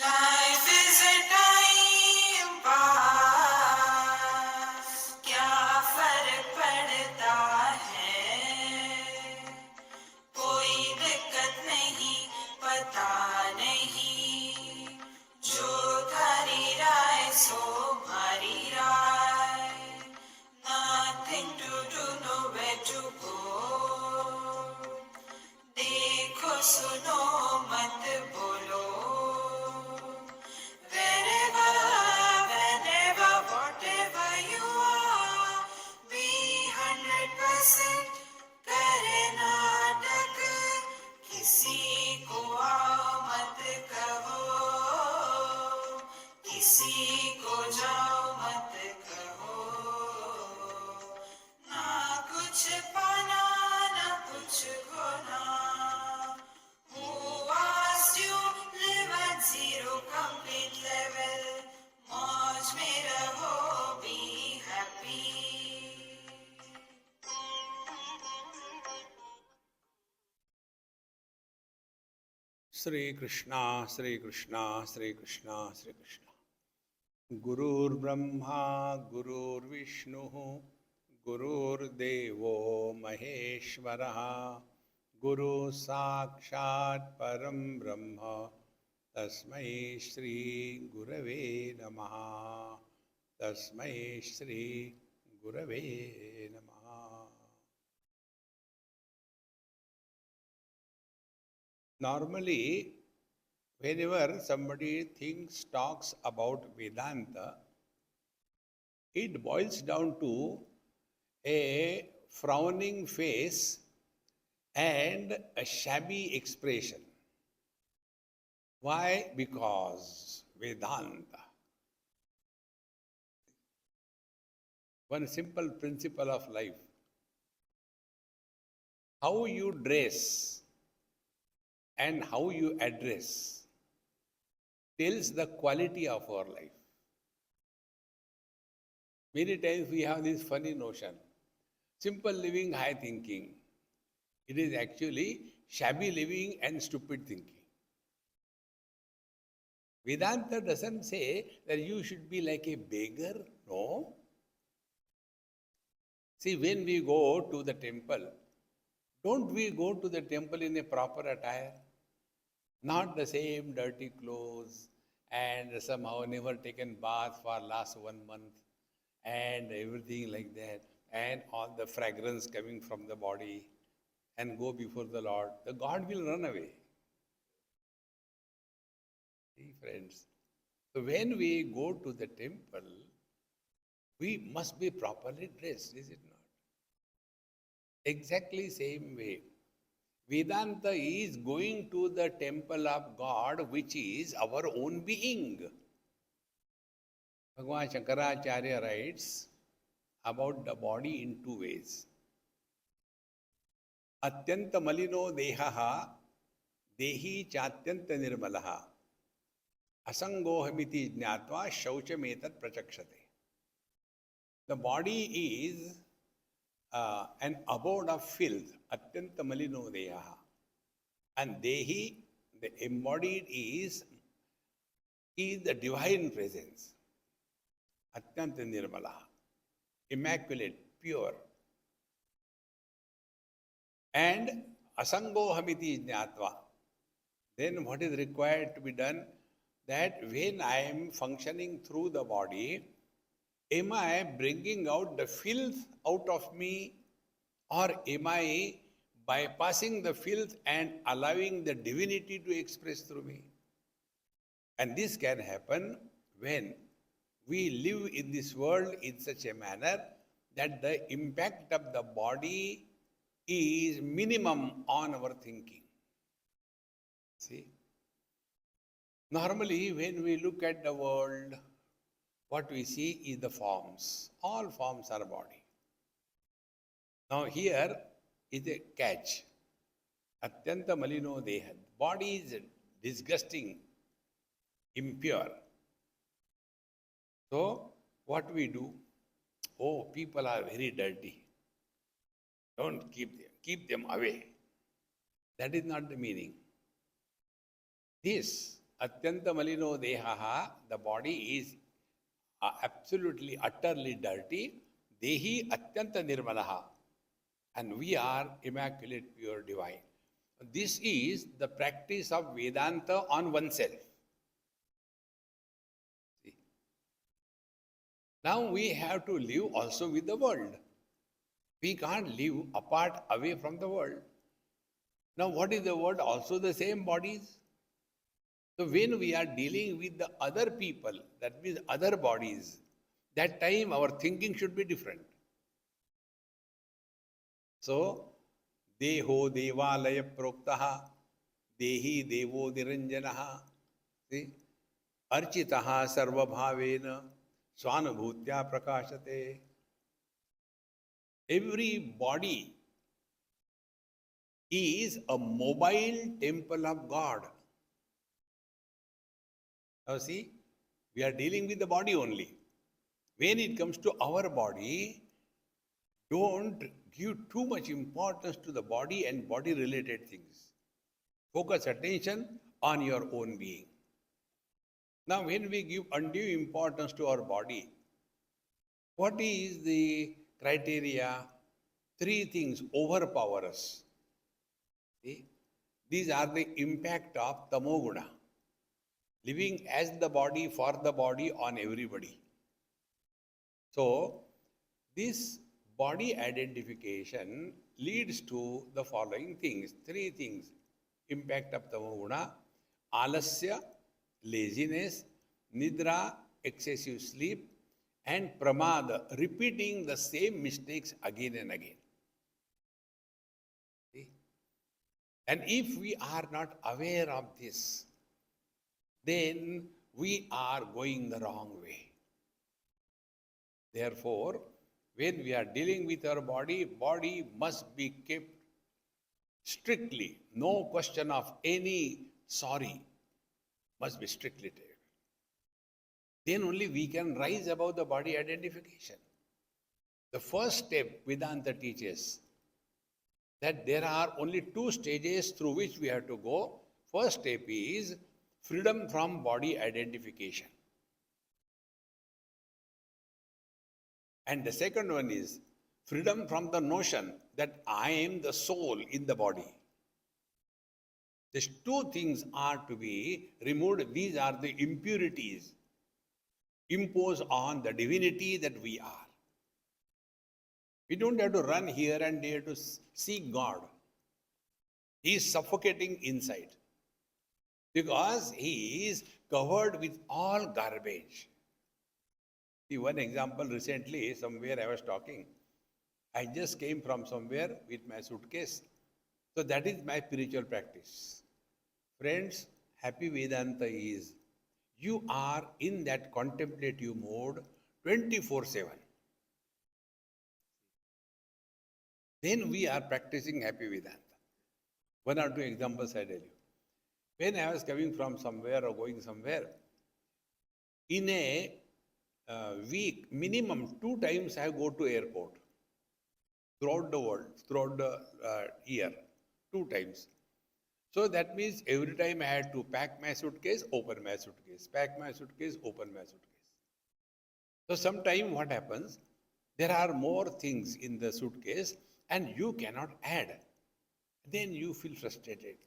Life is a time pass, क्या फर्क पड़ता है, कोई दिक्कत नहीं, पता नहीं, जो धारी राय सो भारी राय, nothing to do, nowhere to go, देखो सुनो मत बोलो, wherever, whenever, whatever you are, be 100%, करे नाटक, किसी को आओ मत कहो, किसी को जाओ मत कहो, ना कुछ पाना ना कुछ खोना, who asked you live at zero complete level, मौज में रहो, be happy. Sri Krishna, Sri Krishna, Sri Krishna, Sri Krishna. Gurur Brahma, Gurur Vishnu, Gurur Devo Maheshwaraha, Guru Sakshat Param Brahma, Tasmai Shri Gurave Namaha, Tasmai Shri Gurave Namaha. Normally, whenever somebody talks about Vedanta, it boils down to a frowning face and a shabby expression. Why? Because Vedanta. One simple principle of life. How you dress and how you address tells the quality of our life. Many times we have this funny notion, simple living, high thinking. It is actually shabby living and stupid thinking. Vedanta doesn't say that you should be like a beggar, no. See, when we go to the temple, don't we go to the temple in a proper attire? Not the same dirty clothes and somehow never taken bath for last 1 month and everything like that, and all the fragrance coming from the body, and go before the Lord. The God will run away. See, friends, so when we go to the temple, we must be properly dressed, is it not? Exactly same way. Vedanta is going to the temple of God, which is our own being. Bhagavan Shankaracharya writes about the body in two ways. Atyanta malino dehaha, dehi chatyanta nirmalaha, asangohamiti jnatva shauchametat prachakshate. The body is an abode of filth, atyanta malino dehaha. And dehi, the embodied is the divine presence. Atyanta nirmalaha, immaculate, pure. And asangohamiti jnatva. Then what is required to be done? That when I am functioning through the body, am I bringing out the filth out of me, or am I bypassing the filth and allowing the divinity to express through me? And this can happen when we live in this world in such a manner that the impact of the body is minimum on our thinking. See? Normally, when we look at the world, what we see is the forms. All forms are body. Now here is a catch. Atyanta malino deha. Body is disgusting, impure. So, what we do? Oh, people are very dirty. Don't keep them away. That is not the meaning. This Atyanta Malino Dehaha, the body is absolutely, utterly dirty. Dehi Atyanta Nirmalaha. And we are immaculate, pure, divine. This is the practice of Vedanta on oneself. See? Now we have to live also with the world. We can't live apart, away from the world. Now what is the world? Also the same bodies. So when we are dealing with the other people, that means other bodies, that time our thinking should be different. So, Deho Devalaya Proktaha, Dehi Devo Niranjanaha, see, Architaha Sarvabhavena, Swanabhutya Prakashate. Every body is a mobile temple of God. Now see, we are dealing with the body only. When it comes to our body, don't give too much importance to the body and body related things. Focus attention on your own being. Now when we give undue importance to our body, what is the criteria? Three things overpower us. See? These are the impact of tamoguna. Living as the body, for the body, on everybody. So, this body identification leads to the following things. Three things. Impact of tamoguna, alasya, laziness, nidra, excessive sleep, and pramada, repeating the same mistakes again and again. See? And if we are not aware of this, then we are going the wrong way. Therefore, when we are dealing with our body must be kept strictly. No question of any sorry, must be strictly taken. Then only we can rise above the body identification. The first step Vedanta teaches that there are only two stages through which we have to go. First step is freedom from body identification. And the second one is freedom from the notion that I am the soul in the body. These two things are to be removed. These are the impurities imposed on the divinity that we are. We don't have to run here and there to seek God. He is suffocating inside because he is covered with all garbage. See, one example recently, somewhere I was talking. I just came from somewhere with my suitcase. So that is my spiritual practice. Friends, happy Vedanta is you are in that contemplative mode 24/7. Then we are practicing happy Vedanta. One or two examples I tell you. When I was coming from somewhere or going somewhere, in a week, minimum 2 times I go to airport. Throughout the world, throughout the year, 2 times. So that means every time I had to pack my suitcase, open my suitcase, pack my suitcase, open my suitcase. So sometime what happens, there are more things in the suitcase and you cannot add. Then you feel frustrated.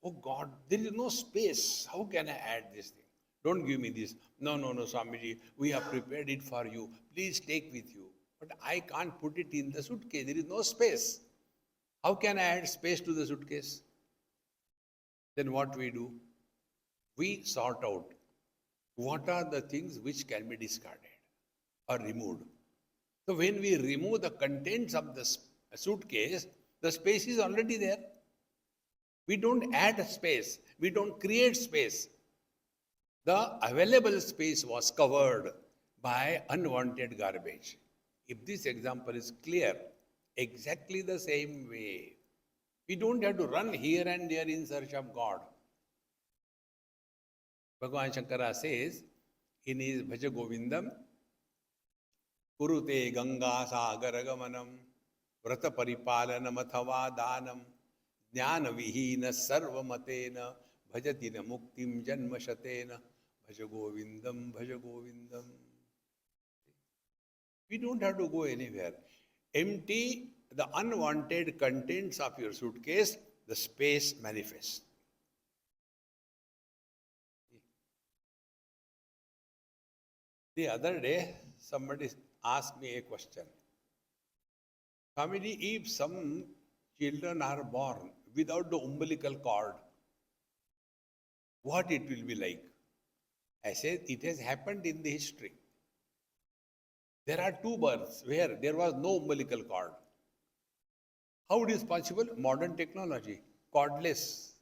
Oh God, there is no space. How can I add this thing? Don't give me this. No, Swamiji, we have prepared it for you. Please take with you. But I can't put it in the suitcase. There is no space. How can I add space to the suitcase? Then what we do? We sort out what are the things which can be discarded or removed. So when we remove the contents of the suitcase, the space is already there. We don't add space. We don't create space. The available space was covered by unwanted garbage. If this example is clear, exactly the same way, we don't have to run here and there in search of God. Bhagavan Shankara says in his Bhaja Govindam, Kurute Ganga Sagaragamanam Vrata Paripalanam Athava Danam Jnana vihina sarvamatena bhajati na muktim janmashatena bhaja govindam. We don't have to go anywhere. Empty the unwanted contents of your suitcase, the space manifests. The other day, somebody asked me a question. Swamiji, if some children are born without the umbilical cord, what it will be like? I said, it has happened in the history. There are two births where there was no umbilical cord. How it is possible? Modern technology, cordless.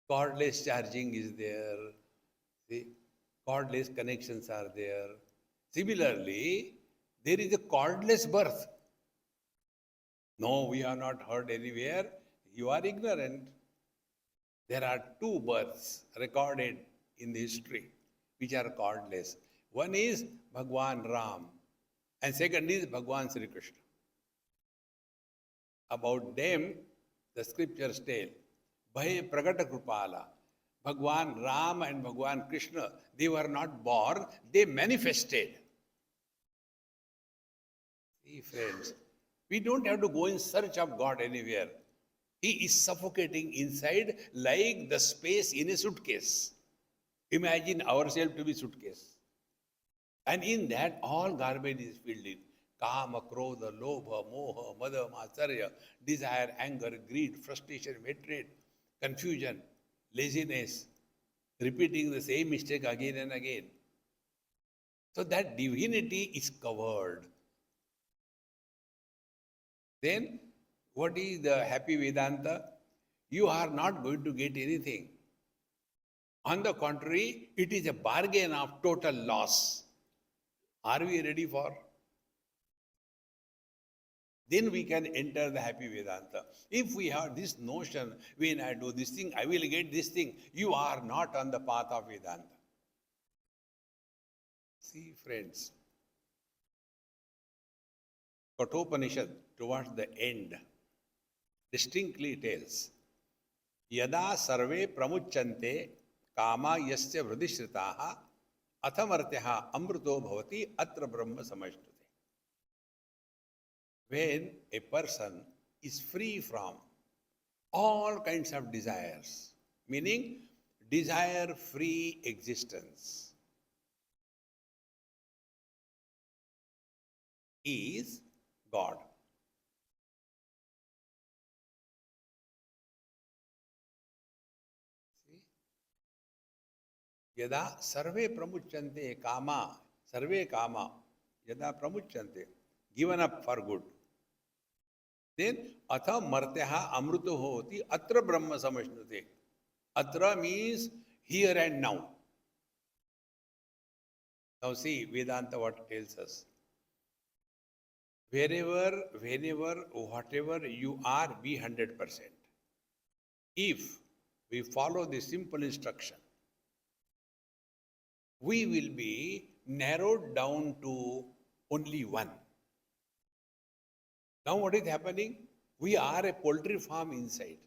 Cordless charging is there. See, cordless connections are there. Similarly, there is a cordless birth. No, we have not heard anywhere. You are ignorant. There are two births recorded in the history which are cordless. One is Bhagwan Ram and second is Bhagwan Sri Krishna. About them, the scriptures tell, Bhaye Pragata Krupala, Bhagwan Ram and Bhagwan Krishna, they were not born, they manifested. See, friends, we don't have to go in search of God anywhere. He is suffocating inside like the space in a suitcase. Imagine ourselves to be suitcase. And in that, all garbage is filled in. Kama, Krodha, Lobha, Moha, Mada, Matsarya, desire, anger, greed, frustration, hatred, confusion, laziness, repeating the same mistake again and again. So that divinity is covered. Then, what is the happy Vedanta? You are not going to get anything. On the contrary, it is a bargain of total loss. Are we ready for? Then we can enter the happy Vedanta. If we have this notion, when I do this thing, I will get this thing, you are not on the path of Vedanta. See, friends, Kathopanishad, towards the end, distinctly tells, Yada sarve pramuchante kama yasya vridishritaha athamartyaha amruto bhavati atra brahma samashnute. When a person is free from all kinds of desires, meaning desire-free existence, is God. See? Yada sarve pramuchante kama, sarve kama, yada pramuchante, given up for good. Then atha martyaha amruto hoti atra brahma samashnute. Atra means here and now. Now see, Vedanta what tells us. Wherever, whenever, whatever you are, be 100%. If we follow the simple instruction, we will be narrowed down to only one. Now what is happening? We are a poultry farm inside.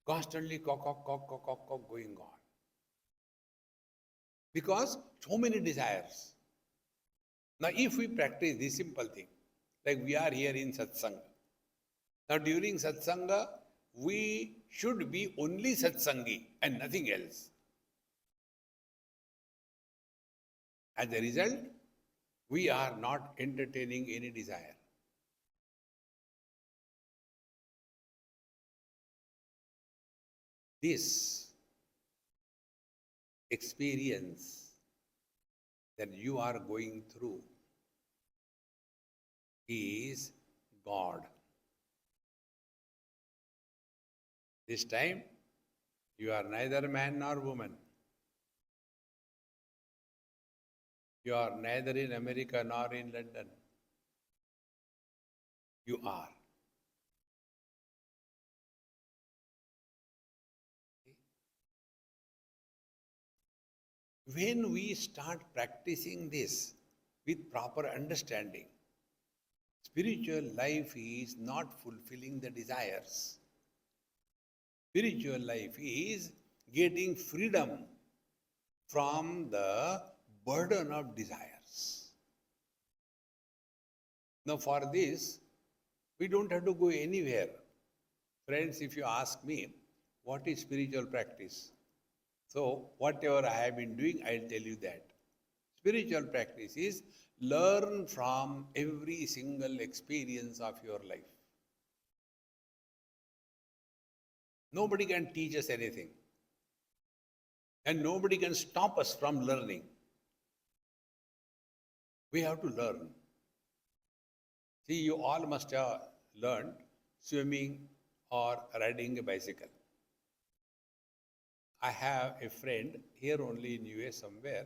Constantly cock, cock, cock, cock, cock, cock going on. Because so many desires. Now if we practice this simple thing, like we are here in satsanga. Now during satsanga, we should be only satsangi and nothing else. As a result, we are not entertaining any desire. This experience that you are going through is God. This time, you are neither man nor woman. You are neither in America nor in London. You are. When we start practicing this with proper understanding, spiritual life is not fulfilling the desires. Spiritual life is getting freedom from the burden of desires. Now, for this, we don't have to go anywhere. Friends, if you ask me, what is spiritual practice? So, whatever I have been doing, I'll tell you that. Spiritual practice is learn from every single experience of your life. Nobody can teach us anything. And nobody can stop us from learning. We have to learn. See, you all must have learned swimming or riding a bicycle. I have a friend here only in US somewhere,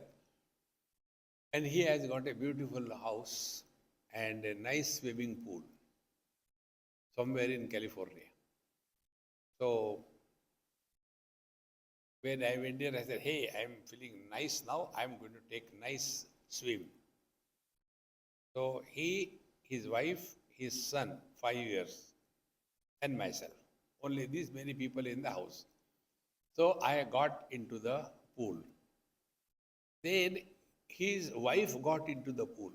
and he has got a beautiful house and a nice swimming pool somewhere in California. So when I went there, I said, hey, I'm feeling nice now. I'm going to take nice swim. So he, his wife, his son, 5 years, and myself. Only these many people in the house. So I got into the pool. Then his wife got into the pool.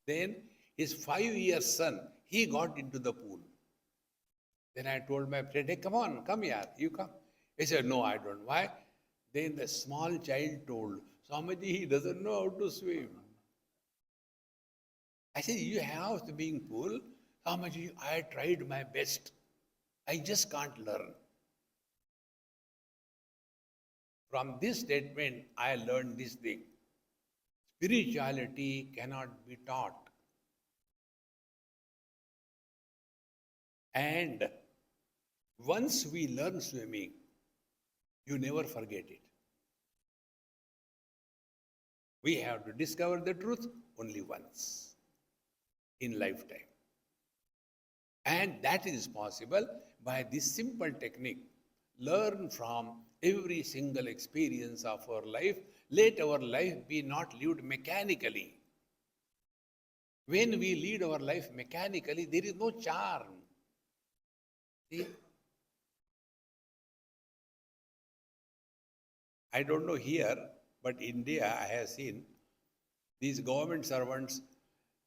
Then his 5-year son, he got into the pool. Then I told my friend, hey, come on, come here, you come. He said, no, I don't. Why? Then the small child told, Swamiji, he doesn't know how to swim. I said, you have swimming pool. Swamiji, I tried my best. I just can't learn. From this statement, I learned this thing. Spirituality cannot be taught. And once we learn swimming, you never forget it. We have to discover the truth only once in lifetime. And that is possible by this simple technique. Learn from every single experience of our life. Let our life be not lived mechanically. When we lead our life mechanically, there is no charm. See? I don't know here, but India, I have seen these government servants,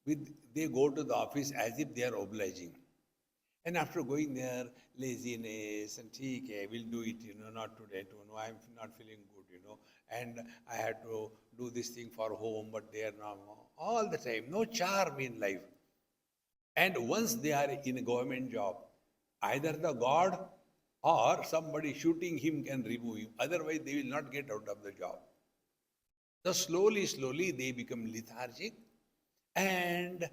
they go to the office as if they are obliging. And after going there, laziness and okay, we'll do it, not today, I'm not feeling good, and I had to do this thing for home, but they are not, all the time, no charm in life. And once they are in a government job, either the God or somebody shooting him can remove him, otherwise they will not get out of the job. So slowly they become lethargic, and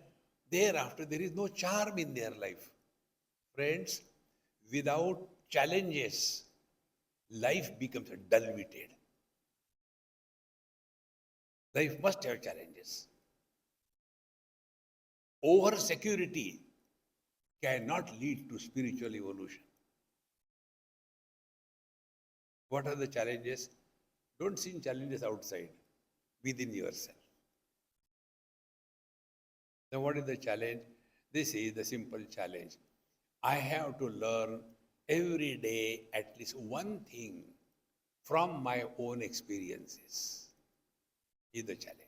thereafter there is no charm in their life. Friends, without challenges, life becomes dull-witted. Life must have challenges. Over-security cannot lead to spiritual evolution. What are the challenges? Don't see challenges outside, within yourself. Now what is the challenge? This is the simple challenge. I have to learn every day at least one thing from my own experiences. Is the challenge.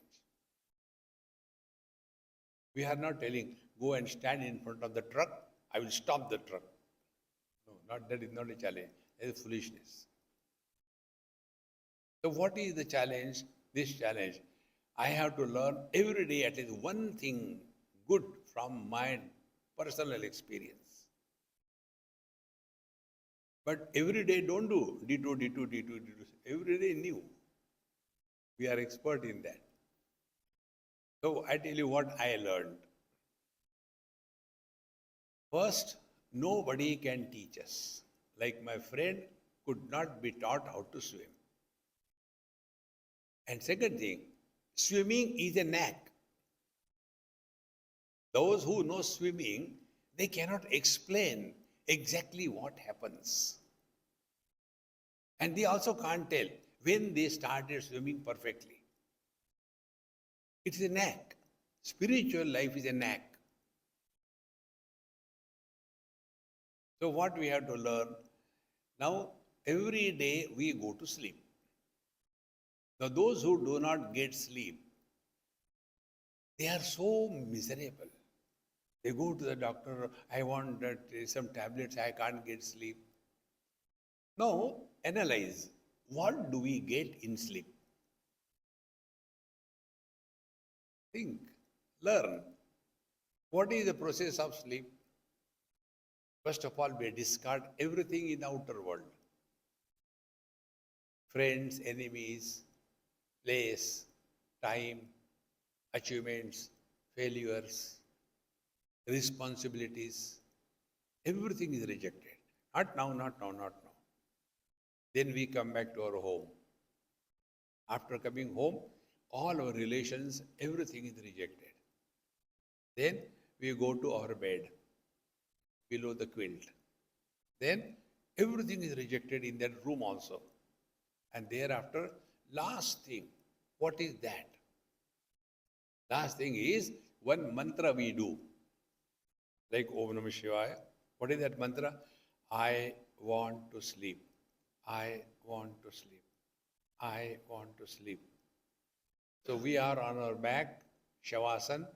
We are not telling, go and stand in front of the truck, I will stop the truck. No, that is not a challenge. That is foolishness. So what is the challenge? This challenge. I have to learn every day at least one thing good from my personal experience. But every day don't do detour. Every day new. We are expert in that. So I tell you what I learned. First, nobody can teach us. Like my friend could not be taught how to swim. And second thing, swimming is a knack. Those who know swimming, they cannot explain exactly what happens. And they also can't tell when they started swimming perfectly. It is a knack. Spiritual life is a knack. So what we have to learn? Now, every day we go to sleep. Now, those who do not get sleep, they are so miserable. They go to the doctor, I want some tablets, I can't get sleep. Now, analyze, what do we get in sleep? Think, learn. What is the process of sleep? First of all, we discard everything in the outer world. Friends, enemies, place, time, achievements, failures, responsibilities. Everything is rejected. Not now, not now, not now. Then we come back to our home. After coming home, all our relations, everything is rejected. Then we go to our bed, below the quilt. Then everything is rejected in that room also. And thereafter, last thing, what is that? Last thing is one mantra we do. Like Om Namah Shivaya. What is that mantra? I want to sleep. I want to sleep. I want to sleep. So we are on our back, Shavasana,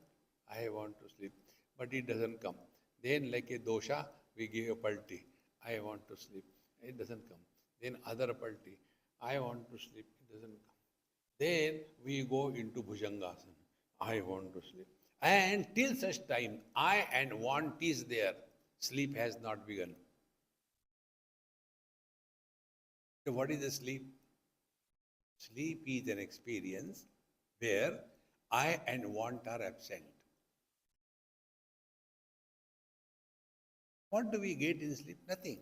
I want to sleep. But it doesn't come. Then like a dosha, we give a palti. I want to sleep. It doesn't come. Then other palti. I want to sleep. It doesn't come. Then we go into Bhujangasana. I want to sleep. And till such time, I and want is there, sleep has not begun. So what is the sleep? Sleep is an experience where I and want are absent. What do we get in sleep? Nothing.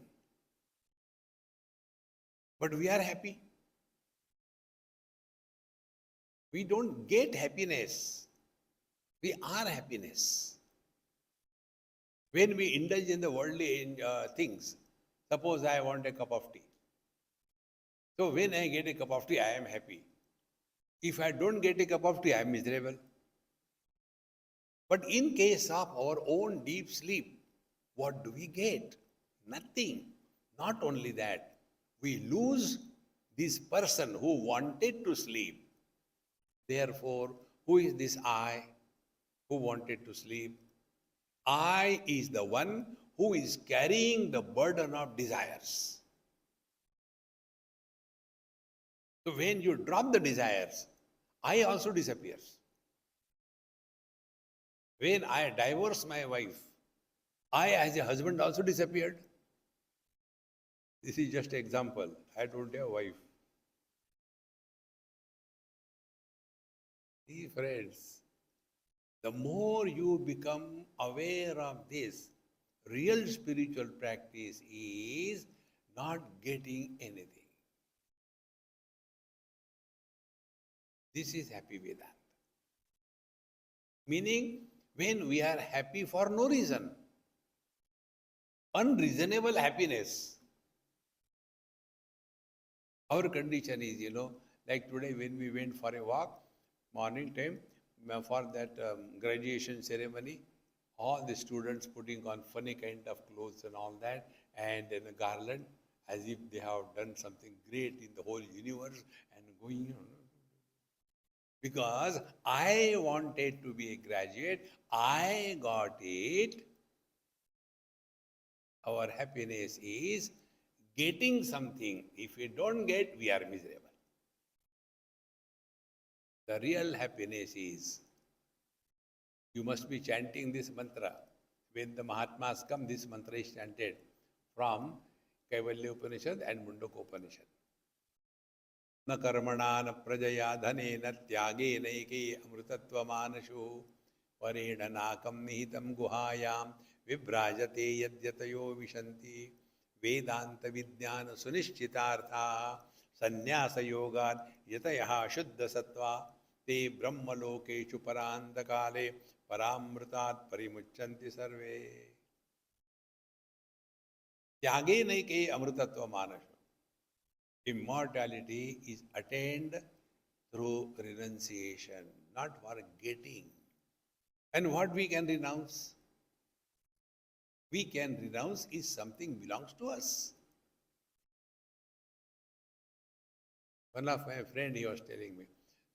But we are happy. We don't get happiness. We are happiness. When we indulge in the worldly things, suppose I want a cup of tea. So when I get a cup of tea, I am happy. If I don't get a cup of tea, I am miserable. But in case of our own deep sleep, what do we get? Nothing. Not only that, we lose this person who wanted to sleep. Therefore, who is this I who wanted to sleep? I is the one who is carrying the burden of desires. So when you drop the desires, I also disappears. When I divorce my wife, I as a husband also disappeared. This is just an example. I don't have a wife. See, friends, the more you become aware of this, real spiritual practice is not getting anything. This is happy Vedanta. Meaning, when we are happy for no reason, unreasonable happiness. Our condition is, like today when we went for a walk, morning time, for that graduation ceremony, all the students putting on funny kind of clothes and all that, and then a garland, as if they have done something great in the whole universe, and going on. Because I wanted to be a graduate, I got it. Our happiness is getting something. If we don't get, we are miserable. The real happiness is, you must be chanting this mantra. When the Mahatmas come, this mantra is chanted from Kaivalya Upanishad and Mundaka Upanishad. न कर्मणा न प्रजया धनेन त्यागेनैके अमृतत्वमानशो परेण नाकं निहितं गुहायां विभ्राजते यद्यतयो विशन्ति वेदांत विज्ञान सुनिश्चितार्था संन्यास योगात् यतयः शुद्ध सत्वा ते ब्रह्मलोकेषु परान्तकाले परामृतात् परिमुच्यन्ति सर्वे त्यागेनैके अमृतत्वमानशो. Immortality is attained through renunciation, not for getting. And what we can renounce? We can renounce is something belongs to us. One of my friend, he was telling me,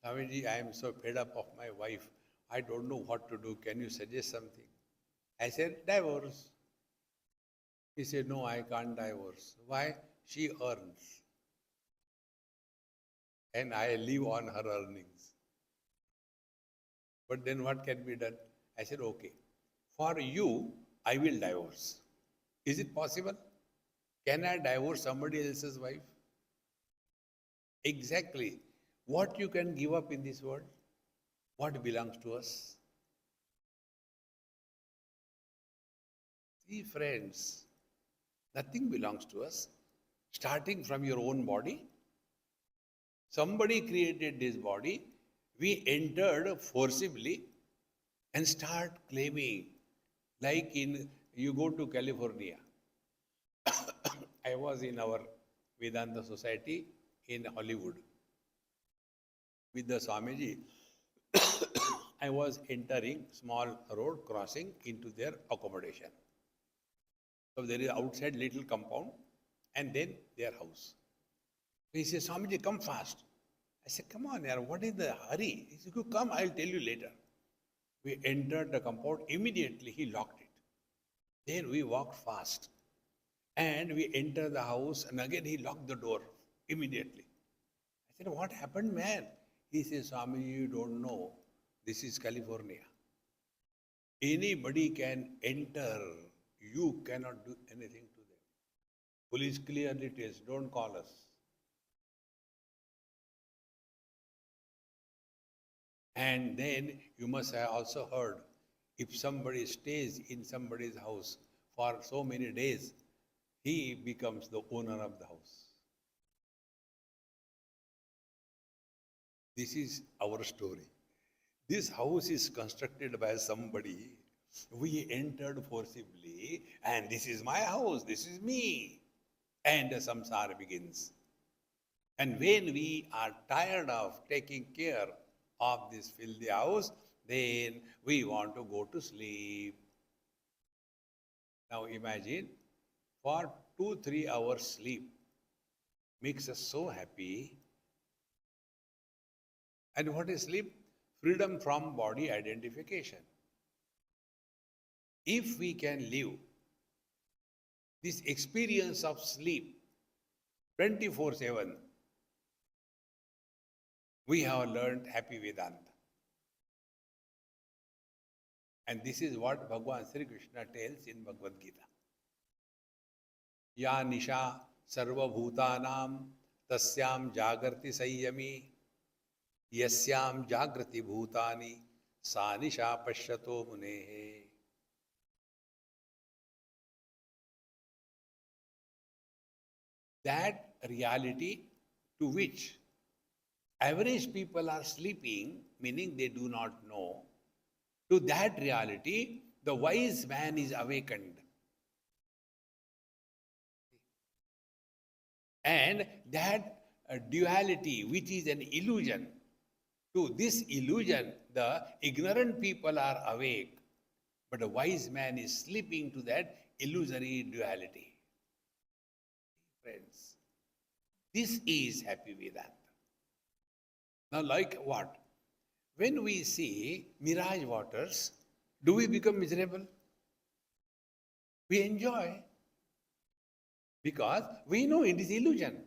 Swamiji, I am so fed up of my wife. I don't know what to do. Can you suggest something? I said, divorce. He said, no, I can't divorce. Why? She earns. And I live on her earnings. But then what can be done? I said, okay. For you, I will divorce. Is it possible? Can I divorce somebody else's wife? Exactly. What you can give up in this world? What belongs to us? See, friends, nothing belongs to us. Starting from your own body, somebody created this body, we entered forcibly and start claiming. Like you go to California. I was in our Vedanta society in Hollywood with the Swamiji. I was entering small road crossing into their accommodation. So there is outside little compound and then their house. He says, Swamiji, come fast. I said, come on, yaar, what is the hurry? He said, you come, I'll tell you later. We entered the compound, immediately he locked it. Then we walked fast. And we entered the house and again he locked the door immediately. I said, what happened, man? He says, Swami, you don't know. This is California. Anybody can enter. You cannot do anything to them. Police clearly tells, don't call us. And then you must have also heard, if somebody stays in somebody's house for so many days, he becomes the owner of the house. This is our story. This house is constructed by somebody. We entered forcibly, and this is my house, this is me. And the samsara begins. And when we are tired of taking care of this filthy house, then we want to go to sleep. Now imagine, for 2-3 hours sleep makes us so happy. And what is sleep? Freedom from body identification. If we can live this experience of sleep 24/7, we have learned happy Vedanta. And this is what Bhagavan Sri Krishna tells in Bhagavad Gita. Ya nisha sarva bhutanam tasyam jagarti sayyami yasyam jagrati bhutani sa nisha pashyato munehe. That reality to which average people are sleeping, meaning they do not know, to that reality, the wise man is awakened. And that duality, which is an illusion, to this illusion, the ignorant people are awake, but a wise man is sleeping to that illusory duality. Friends, this is happy Vedanta. Now, like what? When we see mirage waters, do we become miserable? We enjoy because we know it is illusion.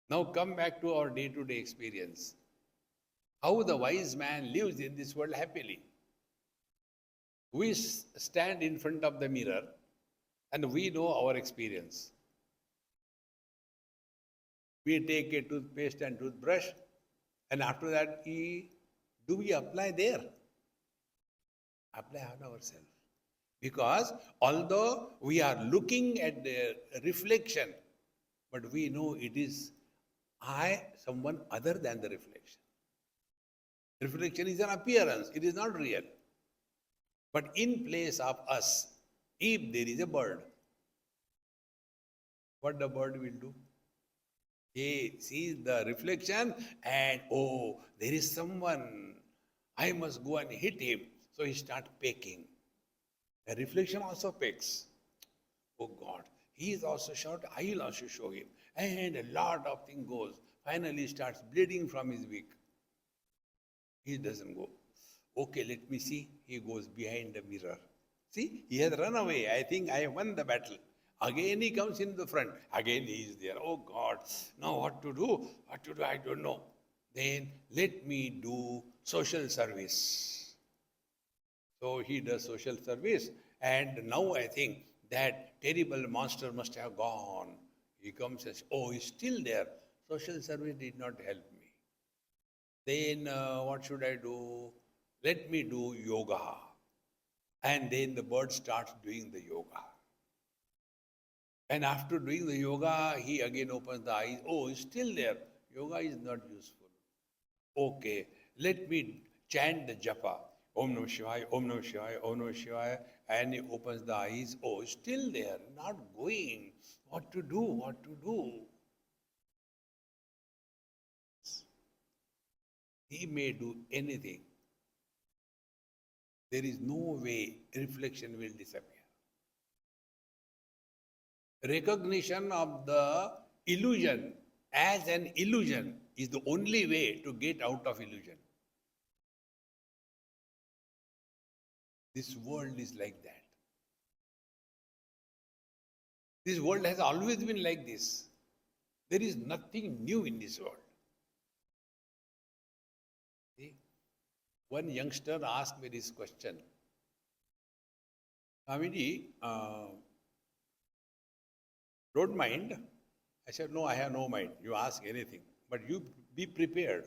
Now come back to our day-to-day experience. How the wise man lives in this world happily. We stand in front of the mirror and we know our experience. We take a toothpaste and toothbrush, and after that, do we apply there? Apply on ourselves. Because although we are looking at the reflection, but we know it is someone other than the reflection. Reflection is an appearance, it is not real. But in place of us, if there is a bird, what the bird will do? He sees the reflection and, oh, there is someone. I must go and hit him. So he starts pecking. The reflection also pecks. Oh God, he is also short, I will also show him. and a lot of thing goes. Finally starts bleeding from his beak. He doesn't go. Okay, let me see. He goes behind the mirror. See, he has run away. I think I have won the battle. Again he comes in the front. Again he is there. Oh God, now what to do? What to do? I don't know. Then let me do social service. So he does social service, and now I think that terrible monster must have gone. He comes and says, oh, he's still there. Social service did not help me. Then what should I do? Let me do yoga. And then the bird starts doing the yoga. And after doing the yoga, he again opens the eyes. Oh, he's still there. Yoga is not useful. Okay, let me chant the japa. Om Namah Shivaya, Om Namah Shivaya, Om Namah Shivaya. And he opens the eyes. Oh, still there, not going. What to do? What to do? He may do anything. There is no way reflection will disappear. Recognition of the illusion as an illusion is the only way to get out of illusion. This world is like that. This world has always been like this. There is nothing new in this world. See? One youngster asked me this question. Swamiji, don't mind. I said, no, I have no mind. You ask anything. But you be prepared.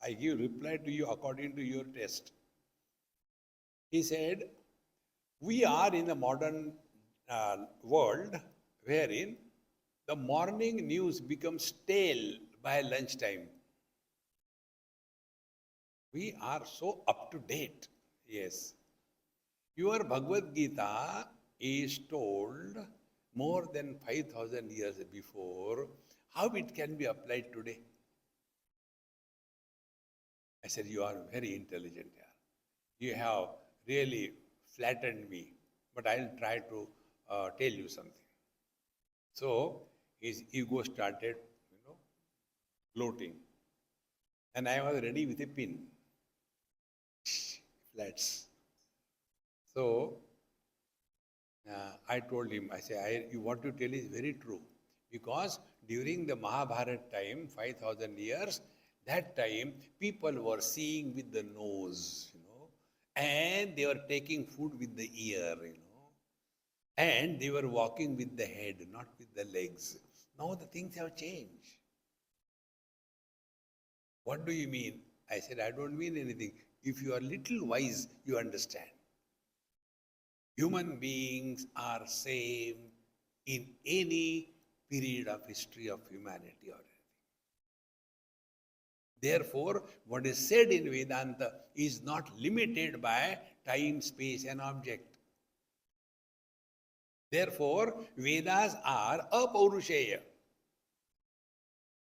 I give reply to you according to your test. He said, we are in a modern world wherein the morning news becomes stale by lunchtime. We are so up to date. Yes. Your Bhagavad Gita is told more than 5,000 years before. How it can be applied today? I said, you are very intelligent. You have really flattened me, but I'll try to tell you something. So his ego started, gloating. And I was ready with a pin. Flats. So I told him, I said, what you tell is very true. Because during the Mahabharata time, 5,000 years, that time people were seeing with the nose, and they were taking food with the ear, and they were walking with the head, not with the legs. Now the things have changed. What do you mean? I said, I don't mean anything. If you are little wise, you understand. Human beings are same in any period of history of humanity or anything. Therefore, what is said in Vedanta is not limited by time, space and object. Therefore, Vedas are apaurushaya.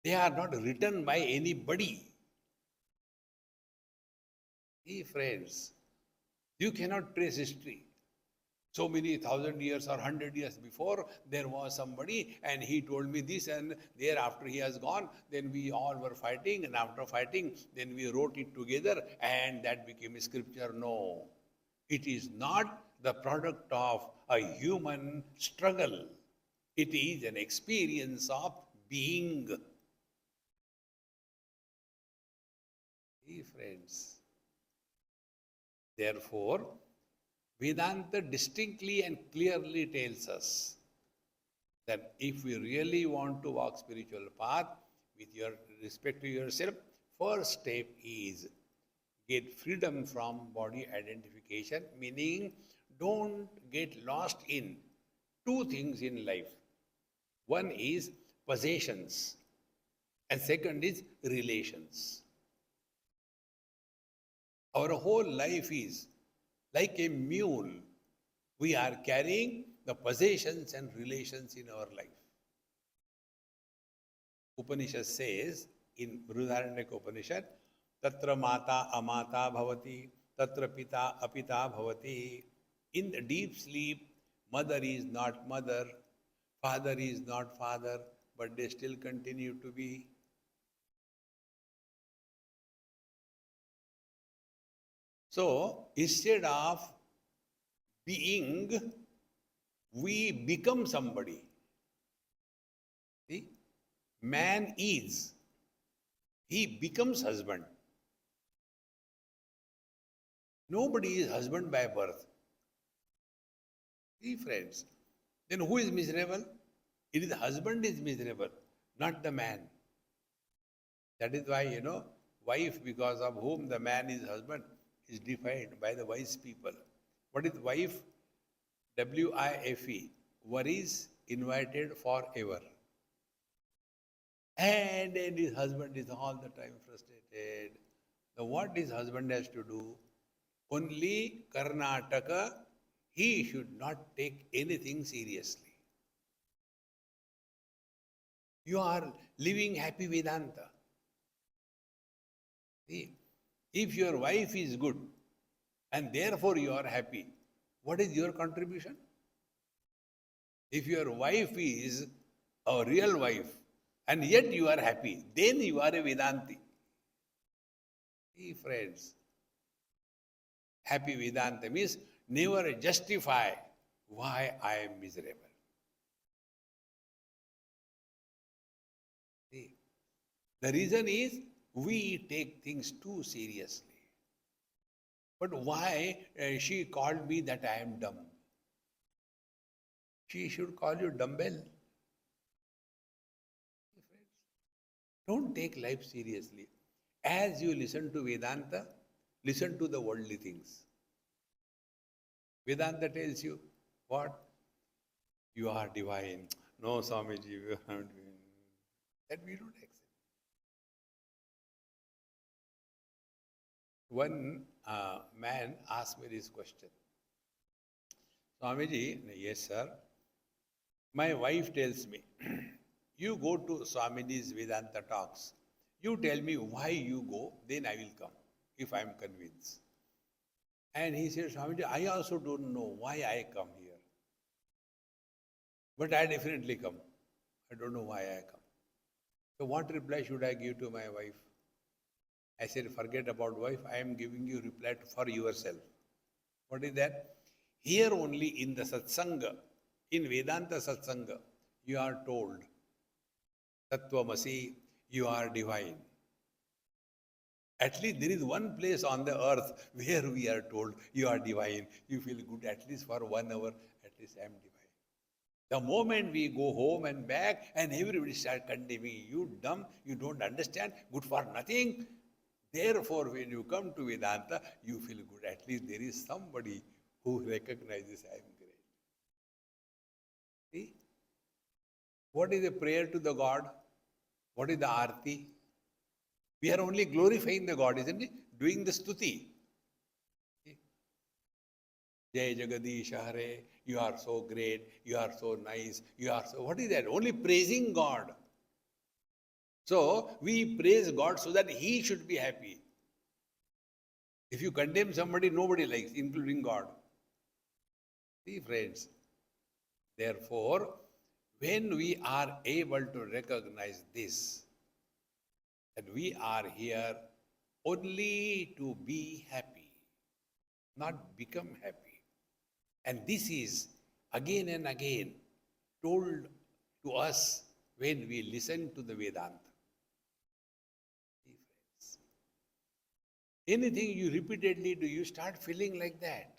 They are not written by anybody. Hey friends, you cannot trace history. So many 1,000 years or 100 years before, there was somebody and he told me this, and thereafter he has gone. Then we all were fighting, and after fighting, then we wrote it together and that became a scripture. No, it is not the product of a human struggle. It is an experience of being. Hey friends, therefore, Vedanta distinctly and clearly tells us that if we really want to walk spiritual path with your respect to yourself, first step is get freedom from body identification, meaning don't get lost in two things in life. One is possessions and second is relations. Our whole life is like a mule. We are carrying the possessions and relations in our life. Upanishad says in Brihadaranyaka Upanishad, Tatra mata amata bhavati, Tatra pita apita bhavati. In the deep sleep, mother is not mother, father is not father, but they still continue to be. So instead of being, we become somebody. See? Man is. He becomes husband. Nobody is husband by birth. See, friends. Then who is miserable? It is the husband is miserable, not the man. That is why, wife, because of whom the man is husband, is defined by the wise people. What is wife? WIFE. Worries invited forever. And then his husband is all the time frustrated. Now what his husband has to do? Only Karnataka, he should not take anything seriously. You are living happy Vedanta. See, if your wife is good and therefore you are happy, what is your contribution? If your wife is a real wife and yet you are happy, then you are a Vedanti. See, friends, happy Vedanta means never justify why I am miserable. See, the reason is we take things too seriously. But why she called me that I am dumb? She should call you dumbbell. Don't take life seriously. As you listen to Vedanta, listen to the worldly things. Vedanta tells you, what? You are divine. No, Swamiji, you are not divine. That we don't accept. One man asked me this question. Swamiji, yes sir, my wife tells me, you go to Swamiji's Vedanta talks. You tell me why you go, then I will come, if I am convinced. And he said, Swamiji, I also don't know why I come here. But I definitely come. I don't know why I come. So what reply should I give to my wife? I said, forget about wife, I am giving you reply for yourself. What is that? Here only in the satsanga, in Vedanta satsanga, you are told, Tattvamasi, you are divine. At least there is one place on the earth where we are told, you are divine, you feel good at least for 1 hour, at least I am divine. The moment we go home and back and everybody starts condemning you, dumb, you don't understand, good for nothing. Therefore, when you come to Vedanta, you feel good. At least there is somebody who recognizes I am great. See? What is a prayer to the God? What is the arti? We are only glorifying the God, isn't it? Doing the stuti. Jai Jagadisha Hare, you are so great, you are so nice, you are so... What is that? Only praising God. So, we praise God so that He should be happy. If you condemn somebody, nobody likes, including God. See, friends. Therefore, when we are able to recognize this, that we are here only to be happy, not become happy. And this is again and again told to us when we listen to the Vedanta. Anything you repeatedly do, you start feeling like that.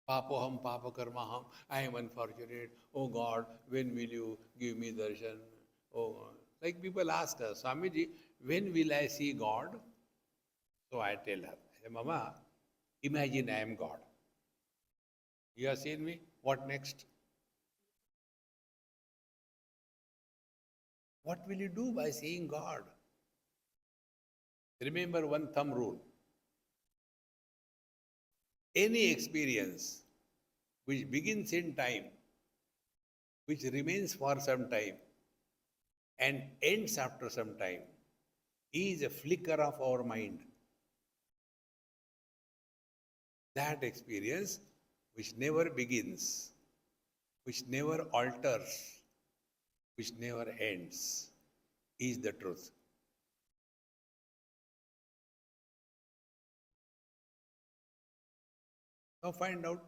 Papoham, papakarmaham, I am unfortunate. Oh God, when will you give me darshan? Oh God. Like people ask us, Swamiji, when will I see God? So I tell her, I say, Mama, imagine I am God. You have seen me? What next? What will you do by seeing God? Remember one thumb rule. Any experience which begins in time, which remains for some time, and ends after some time, is a flicker of our mind. That experience which never begins, which never alters, which never ends, is the truth. Now find out.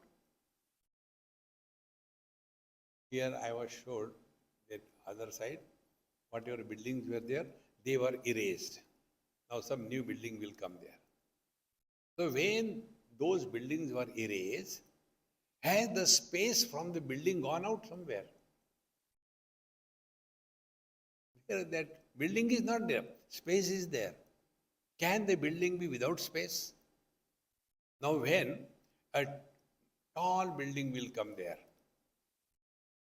Here I was showed that other side, whatever buildings were there, they were erased. Now some new building will come there. So when those buildings were erased, has the space from the building gone out somewhere? That building is not there. Space is there. Can the building be without space? Now when a tall building will come there.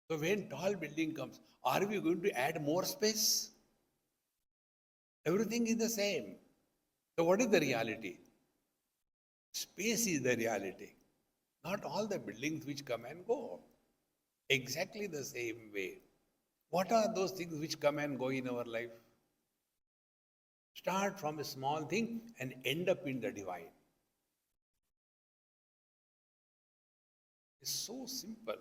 So when tall building comes, are we going to add more space? Everything is the same. So what is the reality? Space is the reality. Not all the buildings which come and go. Exactly the same way. What are those things which come and go in our life? Start from a small thing and end up in the divine. It's so simple.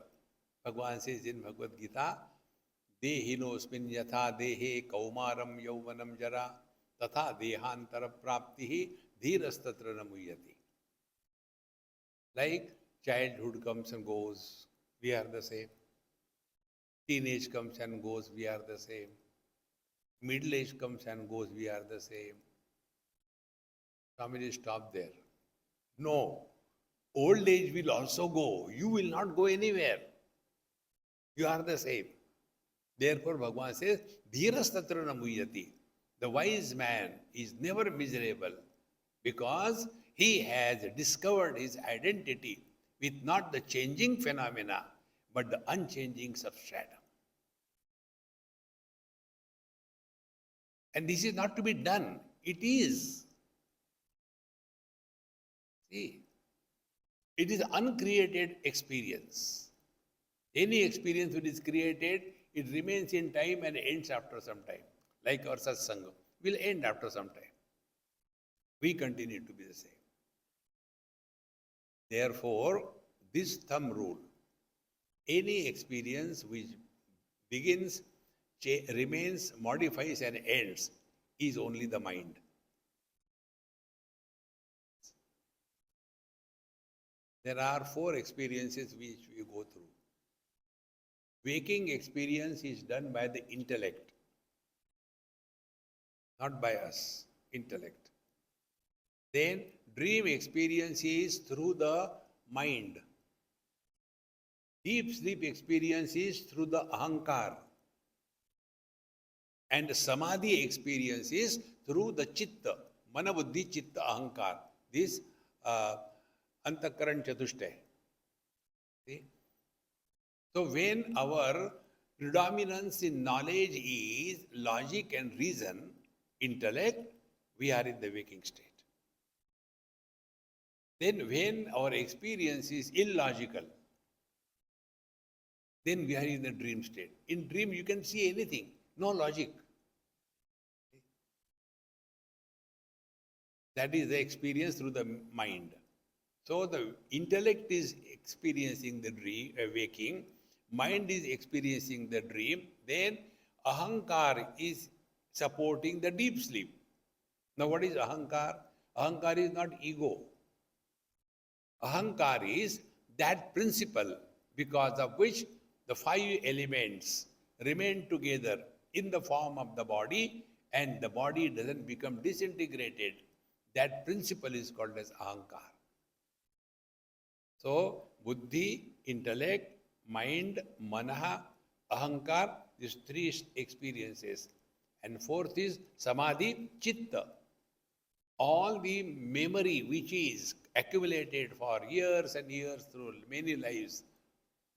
Bhagavan says in Bhagavad Gita, Dehinosmin yatha dehe kaumaram yauvanam jara tatha dehantara praptihi dhirastatra namuyati. Like childhood comes and goes, we are the same. Teenage comes and goes, we are the same. Middle age comes and goes, we are the same. Swamiji, stop there. No. Old age will also go. You will not go anywhere. You are the same. Therefore, Bhagavan says, Dhirastatra namuyati. The wise man is never miserable because he has discovered his identity with not the changing phenomena, but the unchanging substratum. And this is not to be done. It is. See, it is uncreated experience. Any experience which is created, it remains in time and ends after some time. Like our satsanga will end after some time. We continue to be the same. Therefore, this thumb rule, any experience which begins, remains, modifies and ends is only the mind. There are 4 experiences which we go through. Waking experience is done by the intellect, not by us, intellect. Then dream experience is through the mind. Deep sleep experience is through the ahankar. And samadhi experience is through the chitta, mana buddhi chitta ahankar. This antakaran chatushtay. See? So when our predominance in knowledge is logic and reason, intellect, we are in the waking state. Then when our experience is illogical, then we are in the dream state. In dream you can see anything, no logic. That is the experience through the mind. So the intellect is experiencing the dream, waking, mind is experiencing the dream, then ahankar is supporting the deep sleep. Now what is ahankar? Ahankar is not ego. Ahankar is that principle because of which the 5 elements remain together in the form of the body and the body doesn't become disintegrated. That principle is called as ahankar. So, buddhi, intellect, mind, manaha, ahankar, these 3 experiences. And 4th is samadhi, chitta. All the memory which is accumulated for years and years through many lives,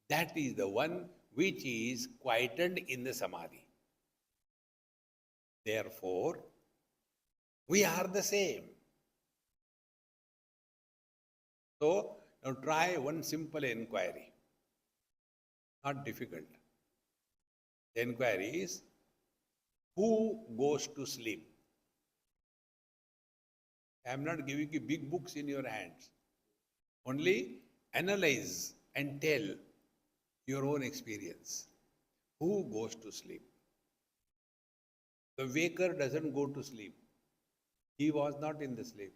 that is the one which is quietened in the samadhi. Therefore, we are the same. So, now try one simple inquiry. Not difficult. The inquiry is, who goes to sleep? I am not giving you big books in your hands. Only analyze and tell your own experience. Who goes to sleep? The waker doesn't go to sleep. He was not in the sleep.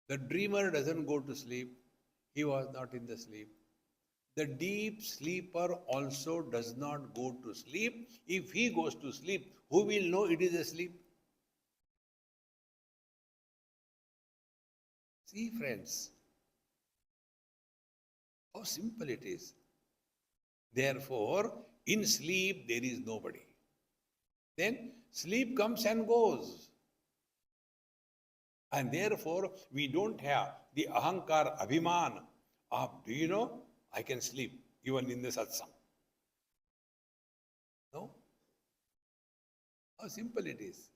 The dreamer doesn't go to sleep. He was not in the sleep. The deep sleeper also does not go to sleep. If he goes to sleep, who will know it is a sleep? See, friends, how simple it is. Therefore, in sleep there is nobody. Then sleep comes and goes. And therefore, we don't have the ahankar, abhiman of, do you know, I can sleep even in the satsang. No? How simple it is.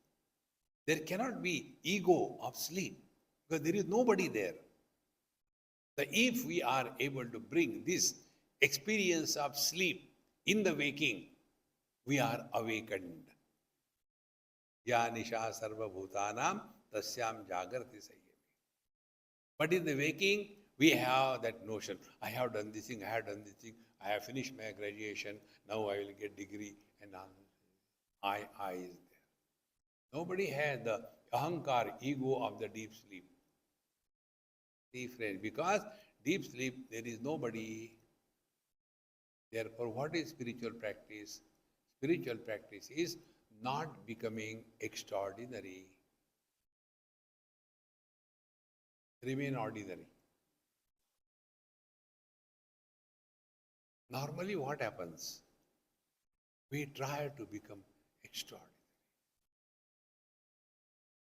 There cannot be ego of sleep because there is nobody there. So if we are able to bring this experience of sleep in the waking, we are awakened. Ya nisha sarva bhutanam tasyam jagrati sayami. But in the waking, we have that notion. I have done this thing, I have done this thing, I have finished my graduation, now I will get degree, and I is there. Nobody has the ahankar, ego of the deep sleep. See, friend, because deep sleep, there is nobody. Therefore, what is spiritual practice? Spiritual practice is not becoming extraordinary. Remain ordinary. Normally, what happens? We try to become extraordinary.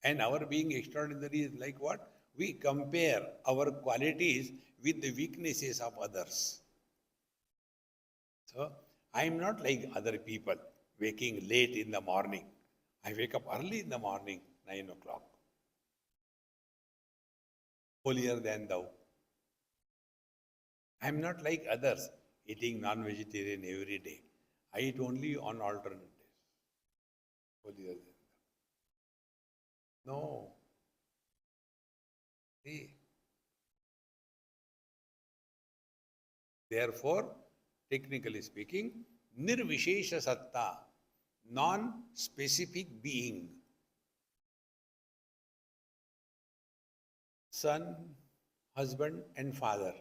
And our being extraordinary is like what? We compare our qualities with the weaknesses of others. So, I am not like other people, waking late in the morning. I wake up early in the morning, 9 o'clock. Holier than thou. I am not like others, eating non-vegetarian every day. I eat only on alternate days. Holier than thou. No. See. Therefore, technically speaking, nirvishesha satta, non-specific being. Son, husband and father.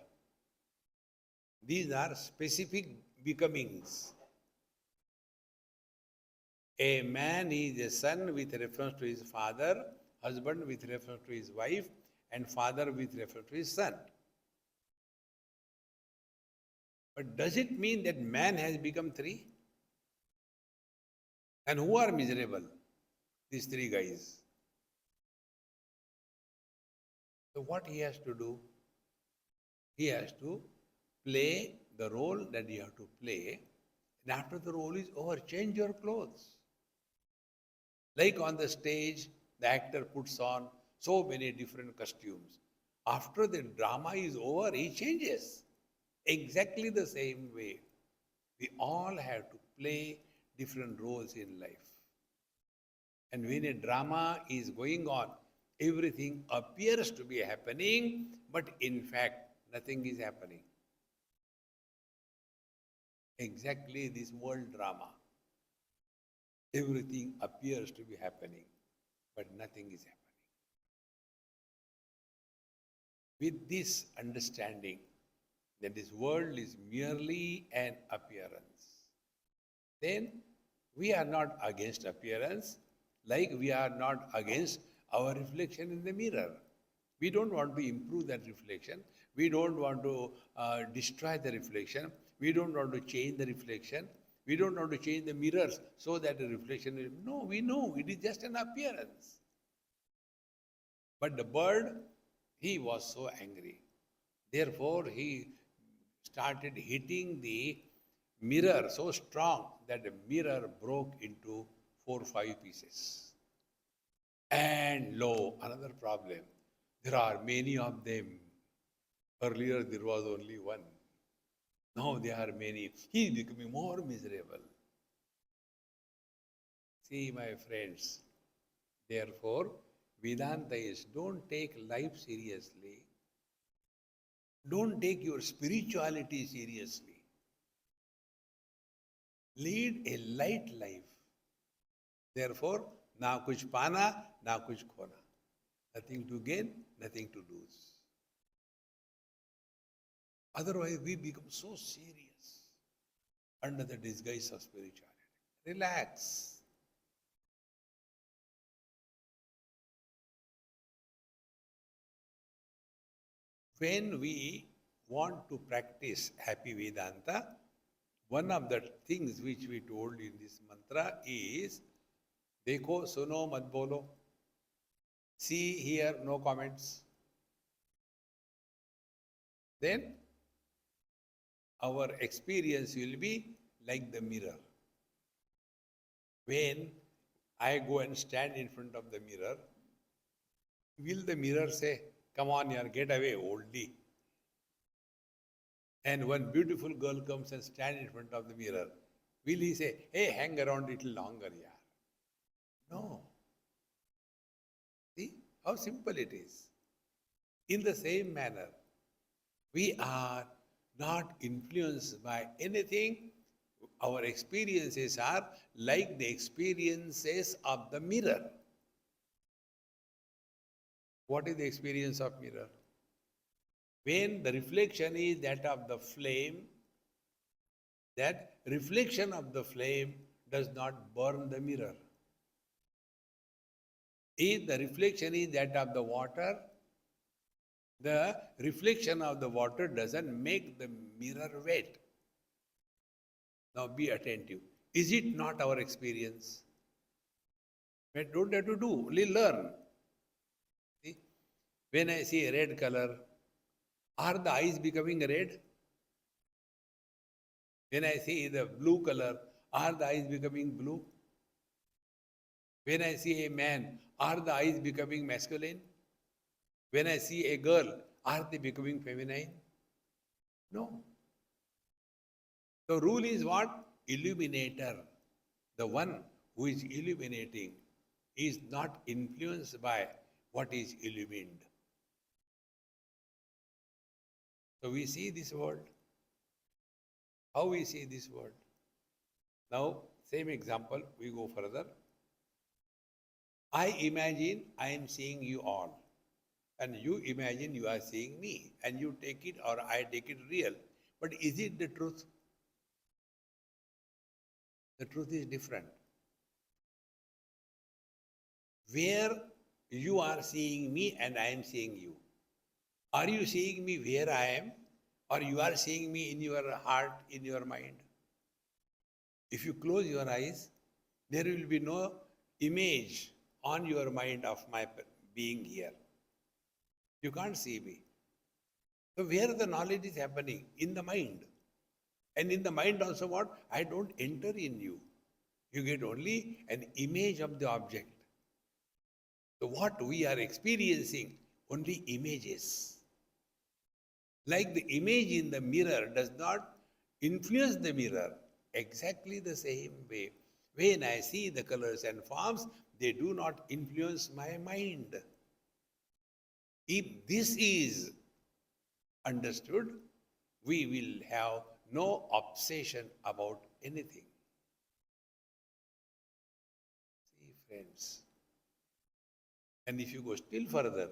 These are specific becomings. A man is a son with reference to his father, husband with reference to his wife, and father with reference to his son. But does it mean that man has become three? And who are miserable? These three guys. So what he has to do? He has to play the role that you have to play. And after the role is over, change your clothes. Like on the stage, the actor puts on so many different costumes. After the drama is over, he changes. Exactly the same way. We all have to play different roles in life. And when a drama is going on, everything appears to be happening, but in fact, nothing is happening. Exactly this world drama. Everything appears to be happening, but nothing is happening. With this understanding that this world is merely an appearance, then we are not against appearance, like we are not against our reflection in the mirror. We don't want to improve that reflection. We don't want to destroy the reflection. We don't want to change the reflection. We don't want to change the mirrors so that the reflection is... No, we know it is just an appearance. But the bird, he was so angry. Therefore, he started hitting the mirror so strong that the mirror broke into 4 or 5 pieces. And lo, another problem. There are many of them. Earlier there was only one. Now there are many. He is becoming more miserable. See, my friends, therefore, Vedanta is don't take life seriously. Don't take your spirituality seriously. Lead a light life. Therefore, na kuch pana, na kuch khona. Nothing to gain, nothing to lose. Otherwise, we become so serious under the disguise of spirituality. Relax. When we want to practice happy Vedanta, one of the things which we told in this mantra is, Dekho, suno, mat bolo. See, hear, no comments. Then our experience will be like the mirror. When I go and stand in front of the mirror, will the mirror say, come on, yaar, get away, oldie? And one beautiful girl comes and stands in front of the mirror, will he say, hey, hang around a little longer, yaar? No. See how simple it is. In the same manner, we are not influenced by anything. Our experiences are like the experiences of the mirror. What is the experience of mirror? When the reflection is that of the flame, that reflection of the flame does not burn the mirror. If the reflection is that of the water, the reflection of the water doesn't make the mirror wet. Now be attentive. Is it not our experience? We don't have to do, only learn. See? When I see a red color, are the eyes becoming red? When I see the blue color, are the eyes becoming blue? When I see a man, are the eyes becoming masculine? When I see a girl, are they becoming feminine? No. The rule is what? Illuminator. The one who is illuminating is not influenced by what is illumined. So we see this world. How we see this world? Now, same example, we go further. I imagine I am seeing you all. And you imagine you are seeing me. And you take it or I take it real. But is it the truth? The truth is different. Where you are seeing me and I am seeing you. Are you seeing me where I am? Or you are seeing me in your heart, in your mind? If you close your eyes, there will be no image on your mind of my being here. You can't see me. So where the knowledge is happening? In the mind. And in the mind also what? I don't enter in you. You get only an image of the object. So what we are experiencing, only images. Like the image in the mirror does not influence the mirror, exactly the same way. When I see the colors and forms, they do not influence my mind. If this is understood, we will have no obsession about anything. See, friends. And if you go still further,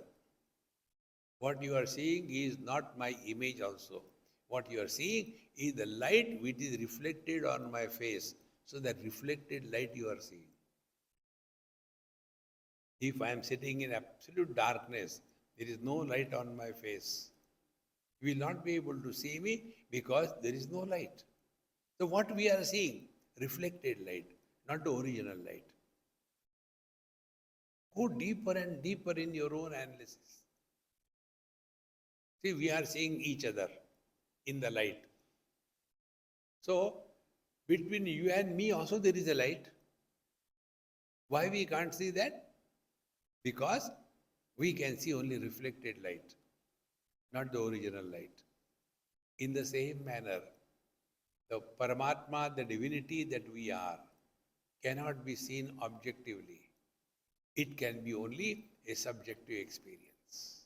what you are seeing is not my image also. What you are seeing is the light which is reflected on my face. So that reflected light you are seeing. If I am sitting in absolute darkness, there is no light on my face. You will not be able to see me because there is no light. So what we are seeing? Reflected light, not the original light. Go deeper and deeper in your own analysis. See, we are seeing each other in the light. So, between you and me also there is a light. Why we can't see that? Because we can see only reflected light, not the original light. In the same manner, the Paramatma, the divinity that we are, cannot be seen objectively. It can be only a subjective experience.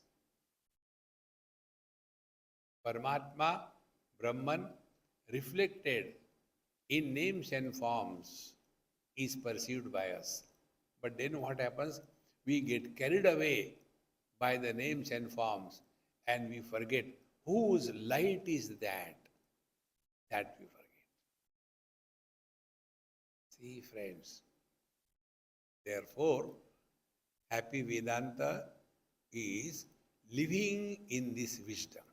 Paramatma, Brahman, reflected in names and forms, is perceived by us. But then what happens? We get carried away by the names and forms and we forget whose light is that. That we forget. See, friends. Therefore, happy Vedanta is living in this wisdom.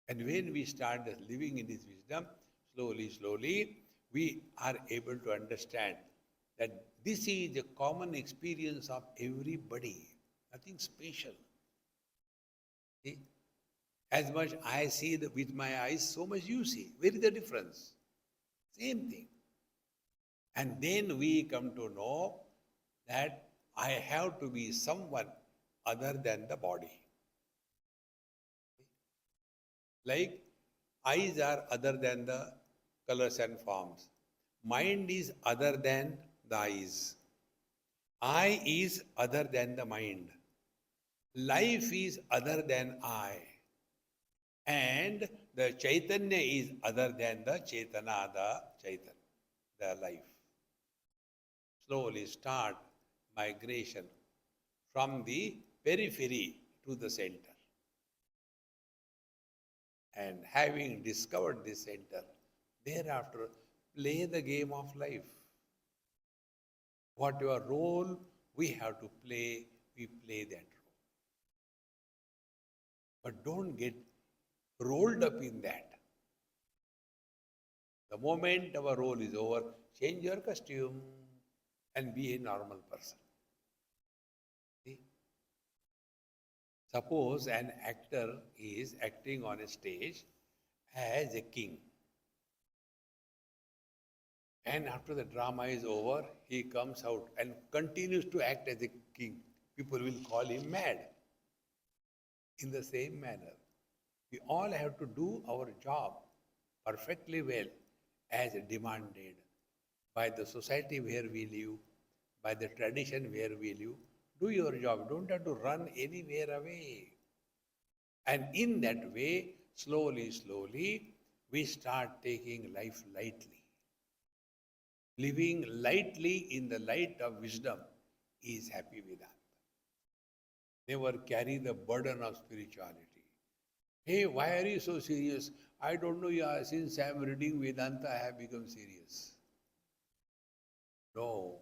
And when we start living in this wisdom, slowly, we are able to understand that this is the common experience of everybody, nothing special. See? As much I see with my eyes, so much you see. Where is the difference? Same thing. And then we come to know that I have to be someone other than the body. Like eyes are other than the colors and forms. Mind is other than the eyes. I is other than the mind. Life is other than I. And the Chaitanya is other than the Chaitana, the life. Slowly start migration from the periphery to the center. And having discovered this center, thereafter play the game of life. Whatever role we have to play, we play that role. But don't get rolled up in that. The moment our role is over, change your costume and be a normal person. See? Suppose an actor is acting on a stage as a king. And after the drama is over, he comes out and continues to act as a king. People will call him mad. In the same manner, we all have to do our job perfectly well as demanded by the society where we live, by the tradition where we live. Do your job. Don't have to run anywhere away. And in that way, slowly, we start taking life lightly. Living lightly in the light of wisdom is happy Vedanta. Never carry the burden of spirituality. Hey, why are you so serious? I don't know, yeah, since I am reading Vedanta, I have become serious. No.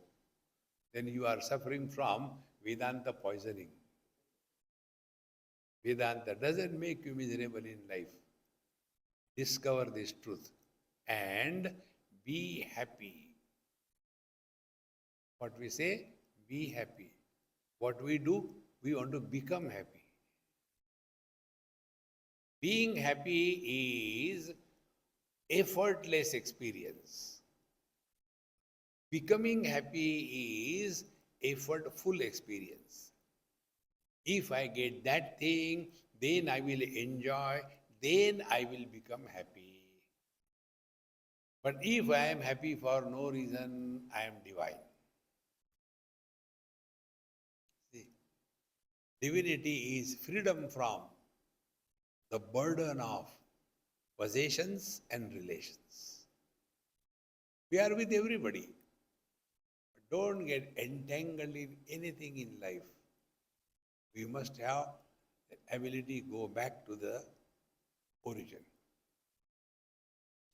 Then you are suffering from Vedanta poisoning. Vedanta doesn't make you miserable in life. Discover this truth and be happy. What we say, be happy. What we do, we want to become happy. Being happy is effortless experience. Becoming happy is effortful experience. If I get that thing, then I will enjoy, then I will become happy. But if I am happy for no reason, I am divine. See, divinity is freedom from the burden of possessions and relations. We are with everybody. But don't get entangled in anything in life. We must have the ability to go back to the origin.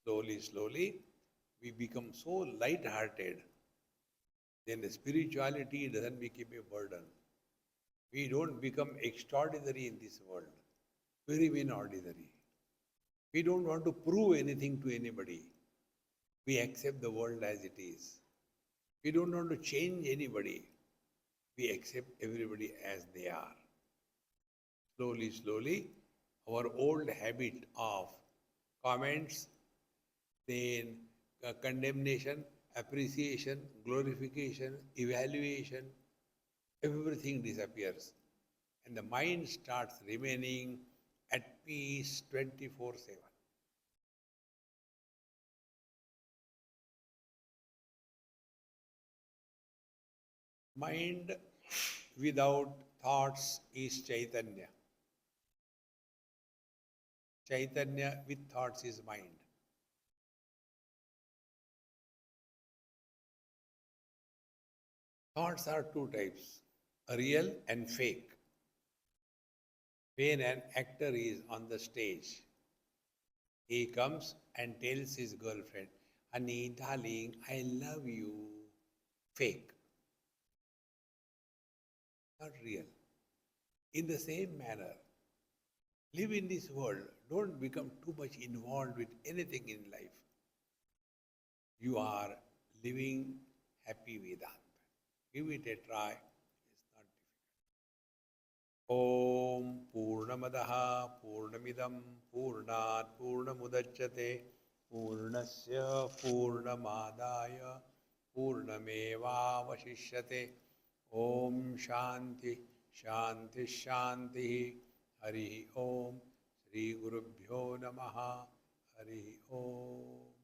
Slowly, we become so light-hearted, then the spirituality doesn't become a burden. We don't become extraordinary in this world. We remain ordinary. We don't want to prove anything to anybody. We accept the world as it is. We don't want to change anybody. We accept everybody as they are. Slowly, our old habit of comments, then condemnation, appreciation, glorification, evaluation, everything disappears. And the mind starts remaining at peace 24/7. Mind without thoughts is Chaitanya. Chaitanya with thoughts is mind. Thoughts are two types, real and fake. When an actor is on the stage, he comes and tells his girlfriend, honey, darling, I love you. Fake, not real. In the same manner, live in this world. Don't become too much involved with anything in life. You are living happy Vedanta. Give it a try. It's not difficult. Om Purnamadaha Purnamidam Purnat Purnamudachyate Purnasya Purnamadaya Purnameva Vashishyate Om Shanti Shanti Shanti Hari Om Sri Gurubhyo Namaha Hari Om